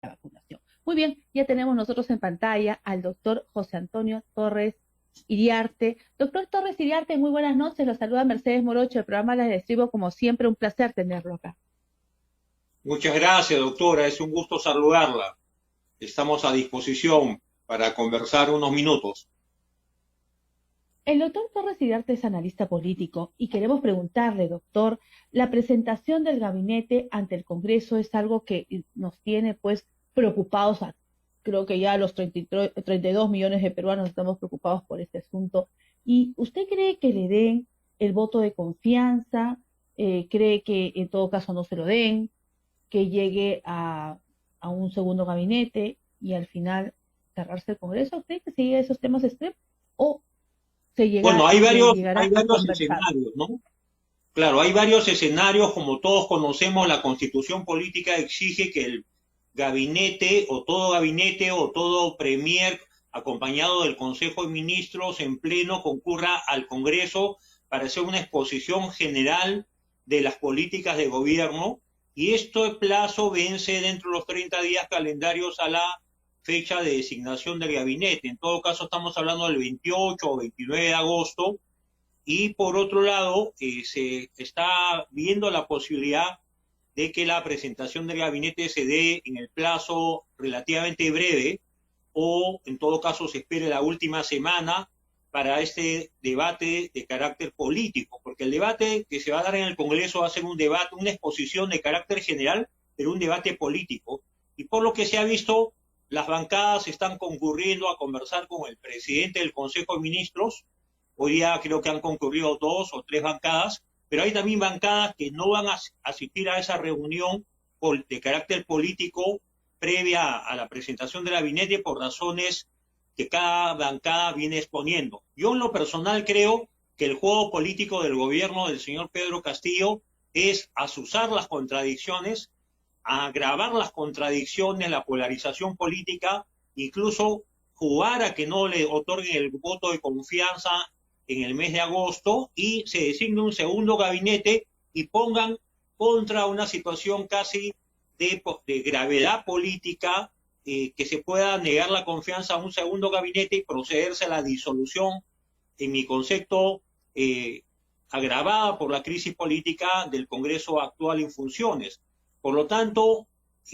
la vacunación. Muy bien, ya tenemos nosotros en pantalla al doctor José Antonio Torres Iriarte. Doctor Torres Iriarte, muy buenas noches. Los saluda Mercedes Morocho, el programa La Distribo. Como siempre, un placer tenerlo acá. Muchas gracias, doctora. Es un gusto saludarla. Estamos a disposición para conversar unos minutos. El doctor Torres Iriarte es analista político y queremos preguntarle, doctor, la presentación del gabinete ante el Congreso es algo que nos tiene pues preocupados. Creo que ya los 32 millones de peruanos estamos preocupados por este asunto. ¿Y usted cree que le den el voto de confianza? ¿Cree que en todo caso no se lo den? ¿Que llegue a un segundo gabinete y al final cerrarse el Congreso? ¿Cree que se llegue a esos temas extremos? ¿O Bueno, se llegará hay a varios conversar? escenarios, ¿no? Claro, hay varios escenarios, como todos conocemos, la Constitución política exige que el gabinete o todo premier acompañado del Consejo de Ministros en pleno concurra al Congreso para hacer una exposición general de las políticas de gobierno, y este plazo vence dentro de los 30 días calendarios a la fecha de designación del gabinete. En todo caso, estamos hablando del 28 o 29 de agosto, y por otro lado, se está viendo la posibilidad de que la presentación del gabinete se dé en el plazo relativamente breve, o en todo caso se espere la última semana para este debate de carácter político, porque el debate que se va a dar en el Congreso va a ser un debate, una exposición de carácter general, pero un debate político. Y por lo que se ha visto, las bancadas están concurriendo a conversar con el presidente del Consejo de Ministros. Hoy día creo que han concurrido 2 o 3 bancadas, pero hay también bancadas que no van a asistir a esa reunión de carácter político previa a la presentación del gabinete por razones que cada bancada viene exponiendo. Yo en lo personal creo que el juego político del gobierno del señor Pedro Castillo es azuzar las contradicciones, agravar las contradicciones, la polarización política, incluso jugar a que no le otorguen el voto de confianza en el mes de agosto y se designe un segundo gabinete y pongan contra una situación casi de gravedad política, que se pueda negar la confianza a un segundo gabinete y procederse a la disolución, en mi concepto, agravada por la crisis política del Congreso actual en funciones. Por lo tanto,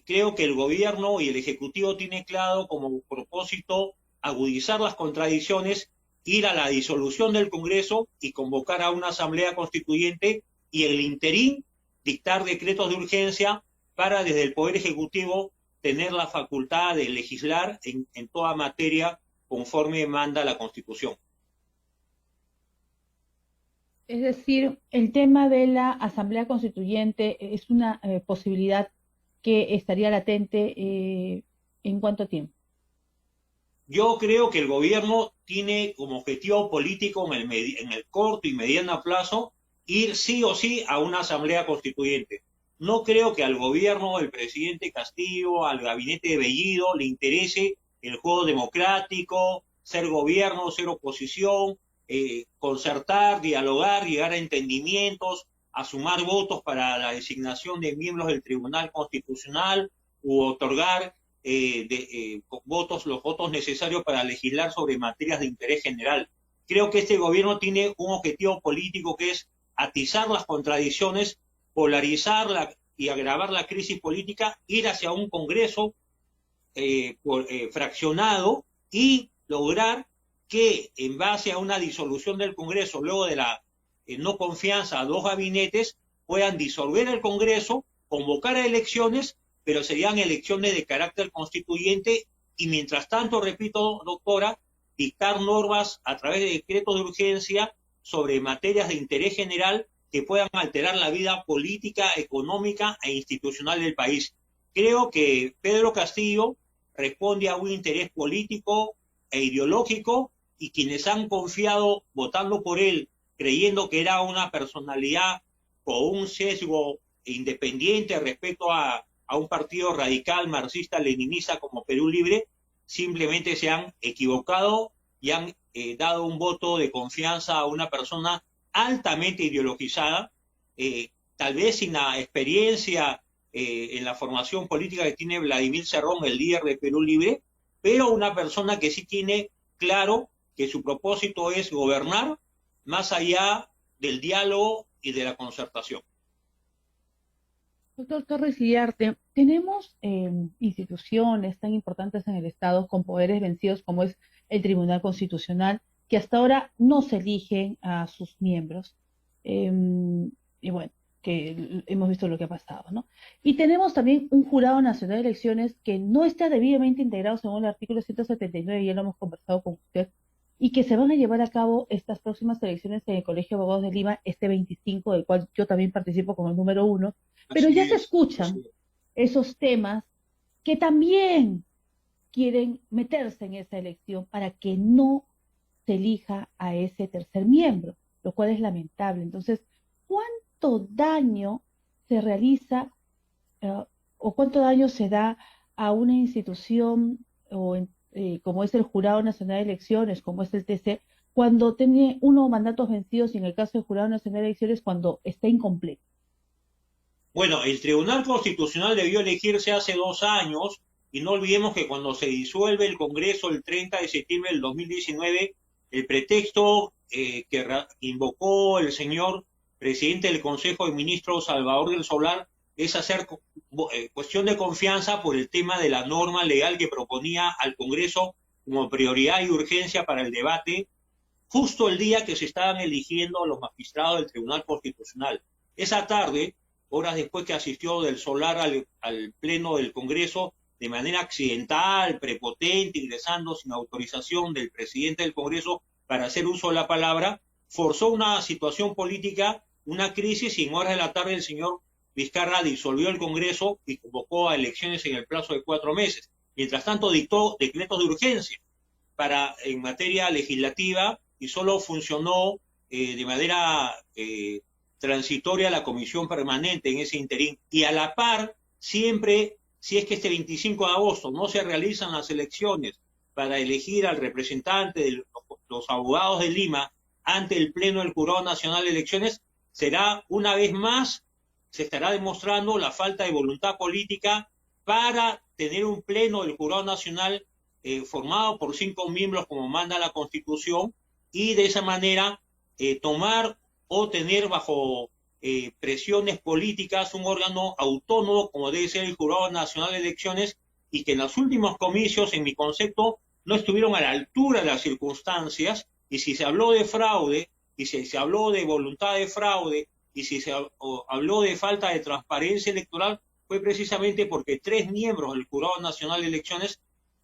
creo que el gobierno y el Ejecutivo tienen claro como propósito agudizar las contradicciones, ir a la disolución del Congreso y convocar a una asamblea constituyente, y el interín dictar decretos de urgencia para desde el Poder Ejecutivo tener la facultad de legislar en toda materia conforme manda la Constitución. Es decir, el tema de la Asamblea Constituyente es una posibilidad que estaría latente en cuánto tiempo. Yo creo que el gobierno tiene como objetivo político en el corto y mediano plazo ir sí o sí a una asamblea constituyente. No creo que al gobierno del presidente Castillo, al gabinete de Bellido, le interese el juego democrático, ser gobierno, ser oposición, concertar, dialogar, llegar a entendimientos, a sumar votos para la designación de miembros del Tribunal Constitucional, u otorgar los votos necesarios para legislar sobre materias de interés general. Creo que este gobierno tiene un objetivo político que es atizar las contradicciones, polarizar y agravar la crisis política, ir hacia un Congreso fraccionado, y lograr que en base a una disolución del Congreso, luego de la no confianza a 2 gabinetes, puedan disolver el Congreso, convocar a elecciones, pero serían elecciones de carácter constituyente, y mientras tanto, repito, doctora, dictar normas a través de decretos de urgencia sobre materias de interés general que puedan alterar la vida política, económica e institucional del país. Creo que Pedro Castillo responde a un interés político e ideológico, y quienes han confiado votando por él, creyendo que era una personalidad con un sesgo independiente respecto a un partido radical marxista-leninista como Perú Libre, simplemente se han equivocado y han dado un voto de confianza a una persona altamente ideologizada, tal vez sin la experiencia en la formación política que tiene Vladimir Cerrón, el líder de Perú Libre, pero una persona que sí tiene claro que su propósito es gobernar más allá del diálogo y de la concertación. Doctor Torres Iriarte, tenemos instituciones tan importantes en el Estado con poderes vencidos como es el Tribunal Constitucional, que hasta ahora no se eligen a sus miembros. Eh, y bueno, que hemos visto lo que ha pasado, ¿no? Y tenemos también un Jurado Nacional de Elecciones que no está debidamente integrado según el artículo 179, ya lo hemos conversado con usted, y que se van a llevar a cabo estas próximas elecciones en el Colegio de Abogados de Lima, este 25, del cual yo también participo como el número 1, pero Así ya se es, escuchan así es. esos temas que también quieren meterse en esa elección para que no se elija a ese tercer miembro, lo cual es lamentable. Entonces, ¿cuánto daño se realiza o cuánto daño se da a una institución como es el Jurado Nacional de Elecciones, como es el TC, cuando tiene unos mandatos vencidos y en el caso del Jurado Nacional de Elecciones cuando está incompleto? Bueno, el Tribunal Constitucional debió elegirse hace 2 años y no olvidemos que cuando se disuelve el Congreso el 30 de septiembre del 2019, el pretexto que invocó el señor presidente del Consejo de Ministros, Salvador del Solar, es hacer cuestión de confianza por el tema de la norma legal que proponía al Congreso como prioridad y urgencia para el debate, justo el día que se estaban eligiendo los magistrados del Tribunal Constitucional. Esa tarde, horas después que asistió del Solar al Pleno del Congreso, de manera accidental, prepotente, ingresando sin autorización del presidente del Congreso para hacer uso de la palabra, forzó una situación política, una crisis, y en horas de la tarde el señor Vizcarra disolvió el Congreso y convocó a elecciones en el plazo de 4 meses. Mientras tanto, dictó decretos de urgencia en materia legislativa y solo funcionó de manera transitoria la comisión permanente en ese interín. Y a la par, siempre, si es que este 25 de agosto no se realizan las elecciones para elegir al representante de los abogados de Lima ante el Pleno del Jurado Nacional de Elecciones, será una vez más, se estará demostrando la falta de voluntad política para tener un Pleno del Jurado Nacional formado por 5 miembros como manda la Constitución, y de esa manera tomar o tener bajo presiones políticas un órgano autónomo como debe ser el Jurado Nacional de Elecciones, y que en los últimos comicios, en mi concepto, no estuvieron a la altura de las circunstancias, y si se habló de fraude, y si se habló de voluntad de fraude, y si se habló de falta de transparencia electoral, fue precisamente porque 3 miembros del Jurado Nacional de Elecciones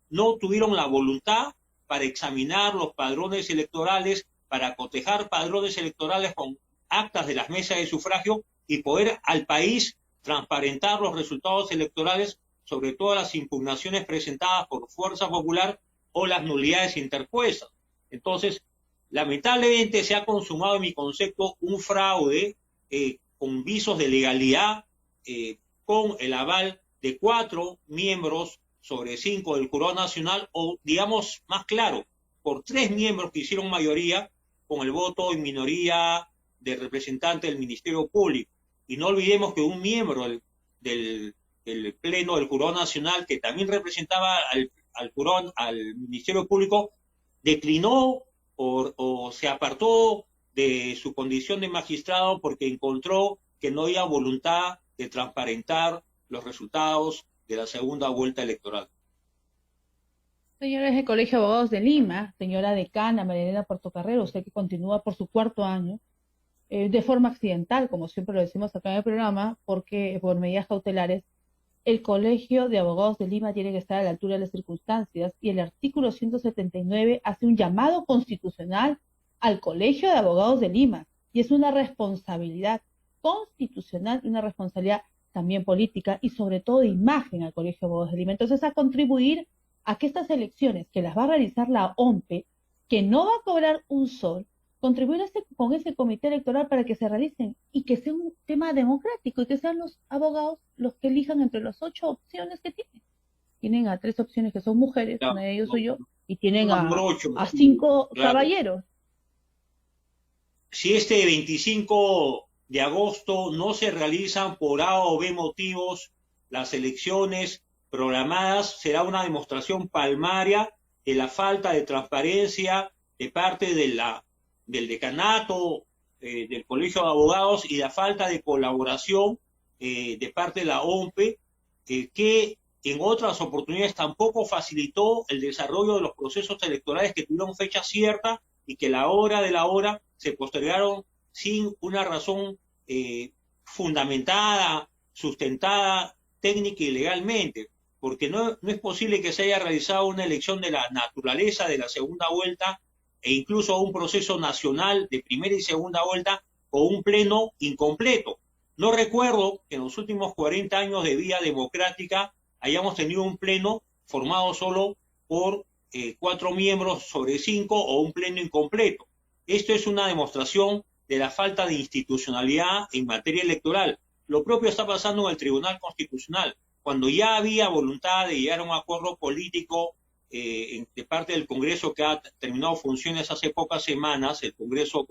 no tuvieron la voluntad para examinar los padrones electorales, para cotejar padrones electorales con actas de las mesas de sufragio y poder al país transparentar los resultados electorales, sobre todo las impugnaciones presentadas por Fuerza Popular o las nulidades interpuestas. Entonces, lamentablemente se ha consumado, en mi concepto, un fraude con visos de legalidad, con el aval de 4 miembros sobre 5 del Jurado Nacional, o digamos más claro, por 3 miembros que hicieron mayoría con el voto en minoría del representante del Ministerio Público. Y no olvidemos que un miembro del Pleno del Jurado Nacional, que también representaba al Ministerio Público, declinó o se apartó de su condición de magistrado porque encontró que no había voluntad de transparentar los resultados de la segunda vuelta electoral. Señores del Colegio de Abogados de Lima, señora decana María Elena Portocarrero, usted que continúa por su 4.º año, de forma accidental, como siempre lo decimos acá en el programa, porque por medidas cautelares, el Colegio de Abogados de Lima tiene que estar a la altura de las circunstancias, y el artículo 179 hace un llamado constitucional al Colegio de Abogados de Lima, y es una responsabilidad constitucional y una responsabilidad también política y sobre todo de imagen al Colegio de Abogados de Lima. Entonces, a contribuir a que estas elecciones, que las va a realizar la OMPE, que no va a cobrar un sol, contribuir con ese comité electoral para que se realicen y que sea un tema democrático y que sean los abogados los que elijan entre las 8 opciones que tienen. Tienen a 3 opciones que son mujeres, No, una de ellos no, soy yo, y tienen a 8, 5 claro. caballeros. Si este 25 de agosto no se realizan por A o B motivos las elecciones programadas será una demostración palmaria de la falta de transparencia de parte del decanato, del Colegio de Abogados, y la falta de colaboración de parte de la OMPE, que en otras oportunidades tampoco facilitó el desarrollo de los procesos electorales que tuvieron fecha cierta y que a la hora de la hora se postergaron sin una razón fundamentada, sustentada técnica y legalmente, porque no es posible que se haya realizado una elección de la naturaleza de la segunda vuelta e incluso un proceso nacional de primera y segunda vuelta con un pleno incompleto. No recuerdo que en los últimos 40 años de vida democrática hayamos tenido un pleno formado solo por 4 miembros sobre 5 o un pleno incompleto. Esto es una demostración de la falta de institucionalidad en materia electoral. Lo propio está pasando en el Tribunal Constitucional. Cuando ya había voluntad de llegar a un acuerdo político de parte del Congreso, que ha terminado funciones hace pocas semanas, el Congreso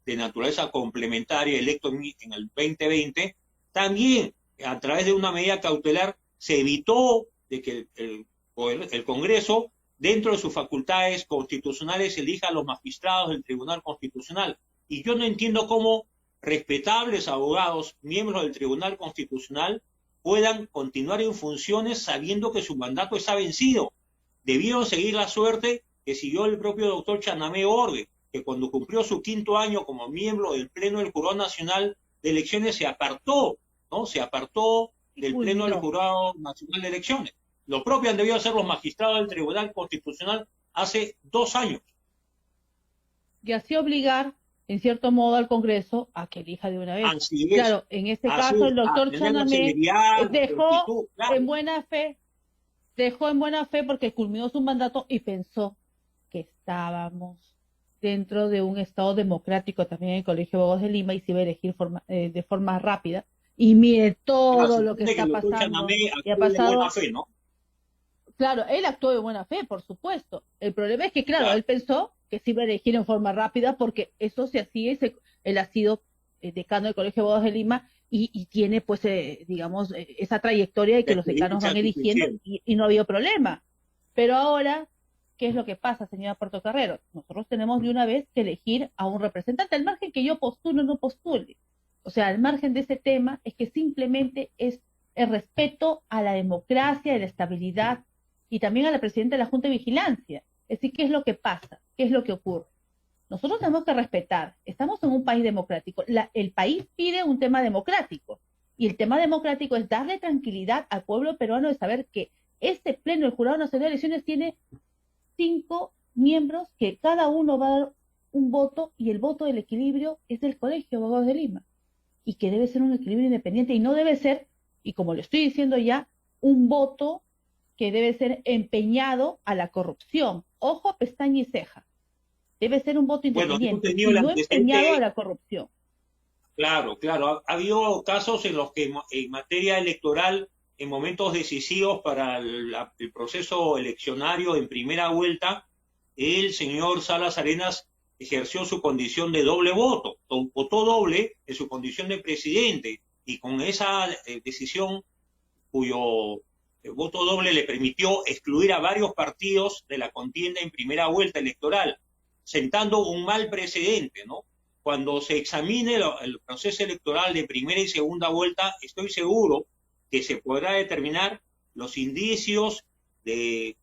de naturaleza complementaria electo en el 2020, también a través de una medida cautelar se evitó de que el Congreso, dentro de sus facultades constitucionales, elija a los magistrados del Tribunal Constitucional. Y yo no entiendo cómo respetables abogados, miembros del Tribunal Constitucional, puedan continuar en funciones sabiendo que su mandato está vencido. Debieron seguir la suerte que siguió el propio doctor Chanamé Orbe, que cuando cumplió su 5º año como miembro del Pleno del Jurado Nacional de Elecciones se apartó, ¿no? Se apartó del Pleno del Jurado Nacional de Elecciones. Lo propio han debido hacer los magistrados del Tribunal Constitucional hace 2 años. Y así obligar, en cierto modo, al Congreso a que elija de una vez. Así es. Claro, en este caso el doctor Chanamé dejó claro, en buena fe porque culminó su mandato y pensó que estábamos dentro de un Estado democrático también en el Colegio de Abogados de Lima y se iba a elegir de forma rápida. Y mire todo lo que está pasando. Y ha pasado, de buena fe, ¿no? Claro, él actuó de buena fe, por supuesto. El problema es que, claro, él pensó que se iba a elegir en forma rápida porque eso se hacía, él ha sido decano del Colegio de Abogados de Lima y tiene, pues, digamos, esa trayectoria de que los decanos van eligiendo y no ha habido problema. Pero ahora, ¿qué es lo que pasa, señora Portocarrero? Nosotros tenemos de una vez que elegir a un representante, al margen que yo postule o no postule. O sea, al margen de ese tema, es que simplemente es el respeto a la democracia, a la estabilidad y también a la presidenta de la Junta de Vigilancia. Es decir, ¿qué es lo que pasa? ¿Qué es lo que ocurre? Nosotros tenemos que respetar. Estamos en un país democrático. El país pide un tema democrático. Y el tema democrático es darle tranquilidad al pueblo peruano de saber que este pleno del Jurado Nacional de Elecciones tiene 5 miembros que cada uno va a dar un voto y el voto del equilibrio es del Colegio de Abogados de Lima. Y que debe ser un equilibrio independiente y no debe ser, y como le estoy diciendo ya, un voto que debe ser empeñado a la corrupción. Ojo, pestaña y ceja. Debe ser un voto independiente y no empeñado a la corrupción. Claro. Ha habido casos en los que en materia electoral, en momentos decisivos para el proceso eleccionario en primera vuelta, el señor Salas Arenas ejerció su condición de doble voto, votó doble en su condición de presidente, y con esa decisión cuyo voto doble le permitió excluir a varios partidos de la contienda en primera vuelta electoral, sentando un mal precedente, ¿no? Cuando se examine el proceso electoral de primera y segunda vuelta, estoy seguro que se podrá determinar los indicios de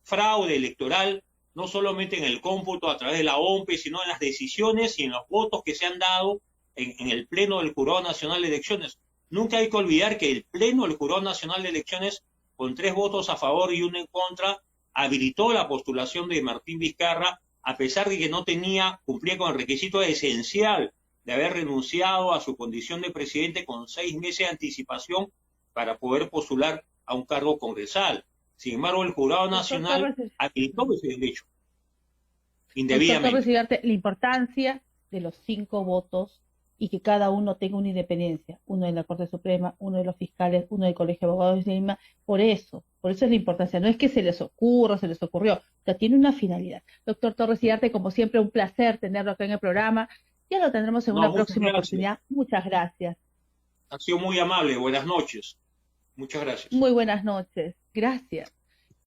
fraude electoral, no solamente en el cómputo a través de la OMPE, sino en las decisiones y en los votos que se han dado en el Pleno del Jurado Nacional de Elecciones. Nunca hay que olvidar que el Pleno del Jurado Nacional de Elecciones, con 3 votos a favor y 1 en contra, habilitó la postulación de Martín Vizcarra, a pesar de que no cumplía con el requisito esencial de haber renunciado a su condición de presidente con 6 meses de anticipación para poder postular a un cargo congresal. Sin embargo, el Jurado Nacional habilitó ese derecho indebidamente. La importancia de los 5 votos y que cada uno tenga una independencia, uno de la Corte Suprema, uno de los fiscales, uno del Colegio de Abogados de Lima. Por eso es la importancia. No es que se les ocurrió, o sea, tiene una finalidad. Doctor Torres Iriarte, como siempre, un placer tenerlo acá en el programa. Ya lo tendremos en una próxima oportunidad. Muchas gracias. Ha sido muy amable. Buenas noches. Muchas gracias. Muy buenas noches. Gracias.